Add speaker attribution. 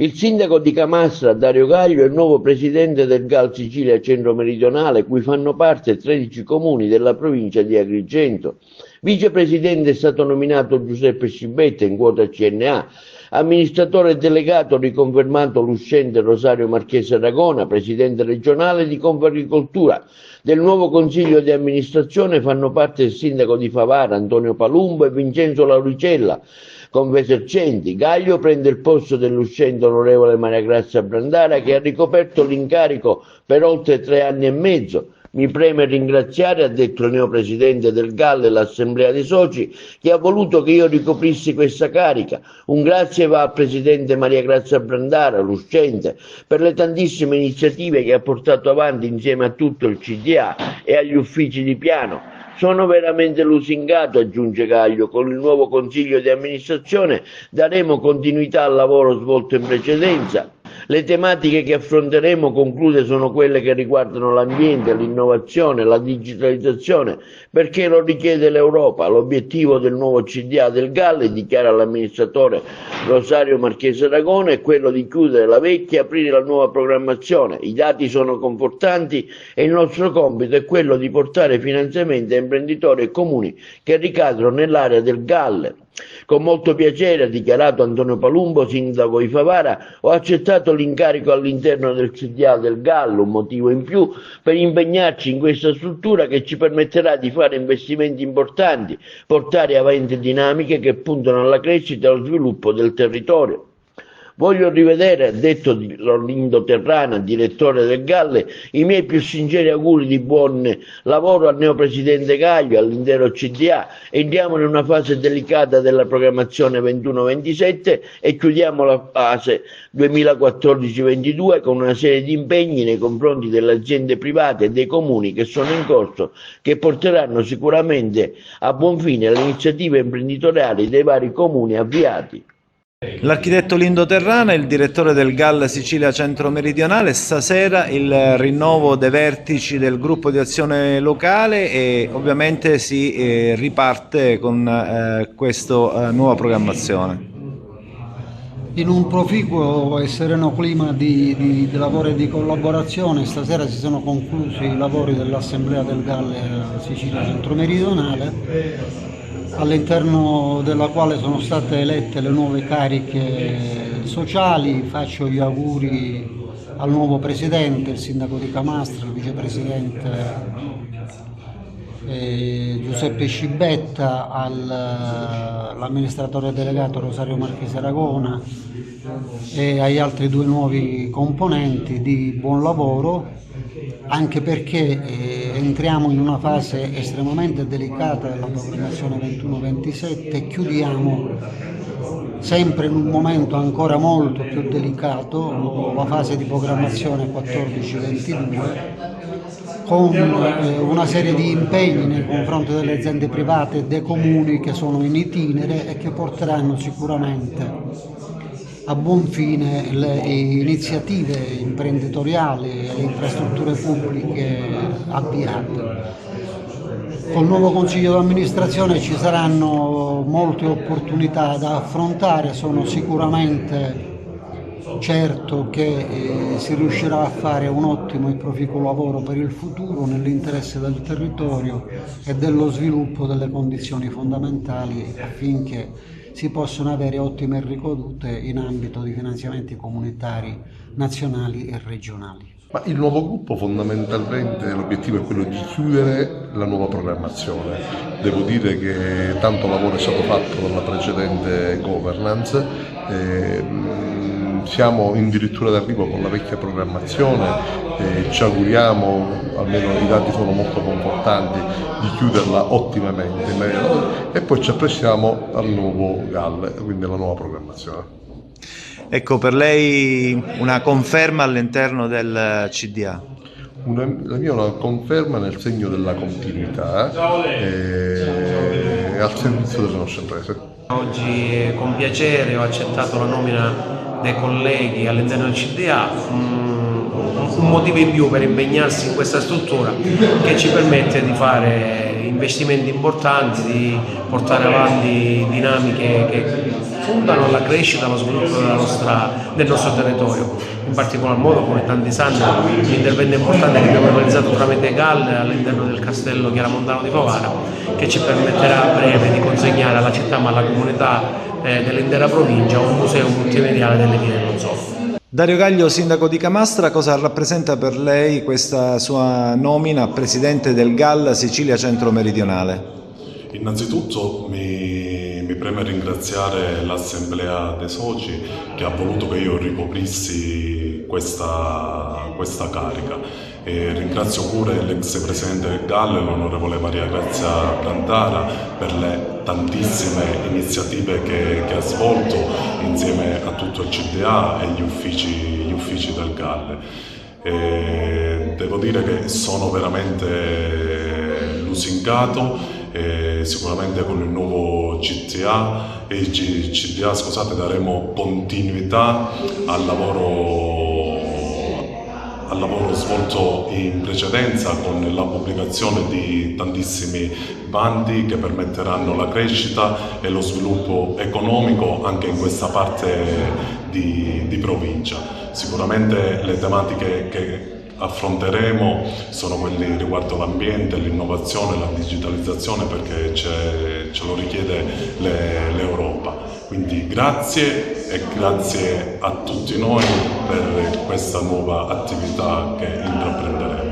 Speaker 1: Il sindaco di Camastra, Dario Gaglio, è il nuovo presidente del GAL Sicilia Centro-Meridionale, cui fanno parte 13 comuni della provincia di Agrigento. Vicepresidente è stato nominato Giuseppe Scibetta in quota CNA. Amministratore delegato riconfermato l'uscente Rosario Marchese Aragona, presidente regionale di Confagricoltura. Del nuovo consiglio di amministrazione fanno parte il sindaco di Favara, Antonio Palumbo, e Vincenzo Lauricella. Confesercenti. Gaglio prende il posto dell'uscente onorevole Maria Grazia Brandara, che ha ricoperto l'incarico per oltre 3 anni e mezzo. Mi preme ringraziare, ha detto il neopresidente del GAL e l'Assemblea dei Soci, che ha voluto che io ricoprissi questa carica. Un grazie va al presidente Maria Grazia Brandara, l'uscente, per le tantissime iniziative che ha portato avanti insieme a tutto il CDA e agli uffici di piano. Sono veramente lusingato, aggiunge Gaglio. Con il nuovo consiglio di amministrazione daremo continuità al lavoro svolto in precedenza. Le tematiche che affronteremo, conclude, sono quelle che riguardano l'ambiente, l'innovazione, la digitalizzazione, perché lo richiede l'Europa. L'obiettivo del nuovo CDA del GAL, dichiara l'amministratore Rosario Marchese Aragona, è quello di chiudere la vecchia e aprire la nuova programmazione. I dati sono confortanti e il nostro compito è quello di portare finanziamenti a imprenditori e comuni che ricadono nell'area del GAL. Con molto piacere, ha dichiarato Antonio Palumbo, sindaco di Favara, ho accettato l'incarico all'interno del CDA del GAL, un motivo in più per impegnarci in questa struttura che ci permetterà di fare investimenti importanti, portare avanti dinamiche che puntano alla crescita e allo sviluppo del territorio. Voglio rivedere, ha detto Lindo Terrana, direttore del GAL, i miei più sinceri auguri di buon lavoro al neopresidente Gaglio, all'intero CDA. Entriamo in una fase delicata della programmazione 21-27 e chiudiamo la fase 2014-22 con una serie di impegni nei confronti delle aziende private e dei comuni che sono in corso, che porteranno sicuramente a buon fine le iniziative imprenditoriali dei vari comuni avviati.
Speaker 2: L'architetto Lindo Terrana, il direttore del GAL Sicilia Centro Meridionale. Stasera il rinnovo dei vertici del gruppo di azione locale e ovviamente si riparte con questa nuova programmazione.
Speaker 3: In un proficuo e sereno clima di lavoro e di collaborazione, stasera si sono conclusi i lavori dell'Assemblea del GAL Sicilia Centro Meridionale, all'interno della quale sono state elette le nuove cariche sociali. Faccio gli auguri al nuovo presidente, il sindaco di Camastra, il vicepresidente Giuseppe Scibetta, all'amministratore delegato Rosario Marchese Aragona e agli altri 2 nuovi componenti di buon lavoro, anche perché entriamo in una fase estremamente delicata della programmazione 21-27 e chiudiamo sempre in un momento ancora molto più delicato la fase di programmazione 14-22, con una serie di impegni nei confronti delle aziende private e dei comuni che sono in itinere e che porteranno sicuramente a buon fine le iniziative imprenditoriali e le infrastrutture pubbliche avviate. Col nuovo Consiglio di amministrazione ci saranno molte opportunità da affrontare, sono sicuramente certo che si riuscirà a fare un ottimo e proficuo lavoro per il futuro nell'interesse del territorio e dello sviluppo delle condizioni fondamentali affinché si possono avere ottime ricadute in ambito di finanziamenti comunitari, nazionali e regionali.
Speaker 4: Ma il nuovo gruppo fondamentalmente l'obiettivo è quello di chiudere la nuova programmazione. Devo dire che tanto lavoro è stato fatto dalla precedente governance, siamo addirittura d'arrivo con la vecchia programmazione, ci auguriamo, almeno i dati sono molto confortanti, di chiuderla ottimamente e poi ci apprestiamo al nuovo GAL, quindi alla nuova programmazione.
Speaker 2: Ecco, per lei una conferma all'interno del CDA?
Speaker 4: La mia è una conferma nel segno della continuità e al servizio delle nostre imprese.
Speaker 5: Oggi con piacere ho accettato la nomina dei colleghi all'interno del CDA, un motivo in più per impegnarsi in questa struttura che ci permette di fare investimenti importanti, di portare avanti dinamiche che puntano alla crescita e allo sviluppo della nostra del nostro territorio. In particolar modo, come tanti sanno, l'intervento importante che abbiamo realizzato tramite GAL all'interno del castello Chiaramontano di Favara, che ci permetterà a breve di consegnare alla città ma alla comunità dell'intera provincia un museo multimediale delle vie e non solo.
Speaker 2: Dario Gaglio, sindaco di Camastra, cosa rappresenta per lei questa sua nomina a presidente del GAL Sicilia Centro Meridionale?
Speaker 6: Innanzitutto mi preme ringraziare l'Assemblea dei Soci che ha voluto che io ricoprissi questa carica. E ringrazio pure l'ex presidente del GAL, l'onorevole Maria Grazia Brandara, per le tantissime iniziative che ha svolto insieme a tutto il CDA e gli uffici del GAL. E devo dire che sono veramente lusingato. Sicuramente con il nuovo CDA daremo continuità al lavoro svolto in precedenza con la pubblicazione di tantissimi bandi che permetteranno la crescita e lo sviluppo economico anche in questa parte di provincia. Sicuramente le tematiche che affronteremo sono quelli riguardo l'ambiente, l'innovazione, la digitalizzazione, perché ce lo richiede l'Europa. Quindi grazie e grazie a tutti noi per questa nuova attività che intraprenderemo.